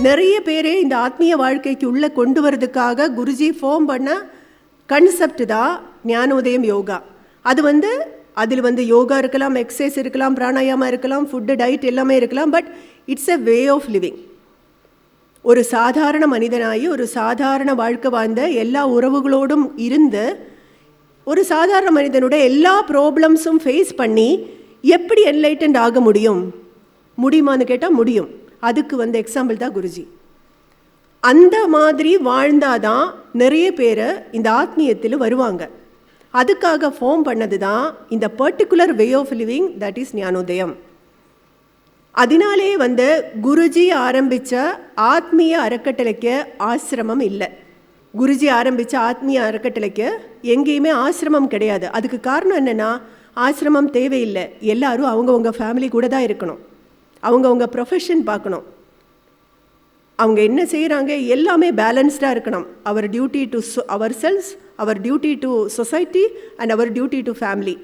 நிறைய பேரே இந்த ஆத்மீய வாழ்க்கைக்கு உள்ளே கொண்டு வரதுக்காக குருஜி ஃபார்ம் பண்ண கன்செப்ட் தான் ஞானோதயம் யோகா. அது அதில் யோகா இருக்கலாம், எக்ஸசைஸ் இருக்கலாம், பிராணாயாமா இருக்கலாம், ஃபுட்டு டயட் எல்லாமே இருக்கலாம். But it's a way of living. ஒரு சாதாரண மனிதனாகி ஒரு சாதாரண வாழ்க்கை வாழ்ந்த எல்லா உறவுகளோடும் இருந்து ஒரு சாதாரண மனிதனுடைய எல்லா ப்ராப்ளம்ஸும் ஃபேஸ் பண்ணி எப்படி என்லைட்டன்ட் ஆக முடியுமான்னு கேட்டால் முடியும். அதுக்கு எக்ஸாம்பிள் தான் குருஜி. அந்த மாதிரி வாழ்ந்தாதான் நிறைய பேர் இந்த ஆத்மீயத்தில் வருவாங்க. அதுக்காக ஃபார்ம் பண்ணது தான் இந்த particular way of living, that is ஞானோதயம். அதனாலே குருஜி ஆரம்பித்த ஆத்மீய அறக்கட்டளைக்கு ஆசிரமம் இல்லை. குருஜி ஆரம்பித்த ஆத்மீய அறக்கட்டளைக்கு எங்கேயுமே ஆசிரமம் கிடையாது. அதுக்கு காரணம் என்னென்னா, ஆசிரமம் தேவையில்லை. எல்லாரும் அவங்கவுங்க ஃபேமிலி கூட தான் இருக்கணும். அவங்கவுங்க ப்ரொஃபஷன் பார்க்கணும். அவங்க என்ன செய்கிறாங்க எல்லாமே பேலன்ஸ்டாக இருக்கணும். Our duty to our selves, our duty to society and our duty to family.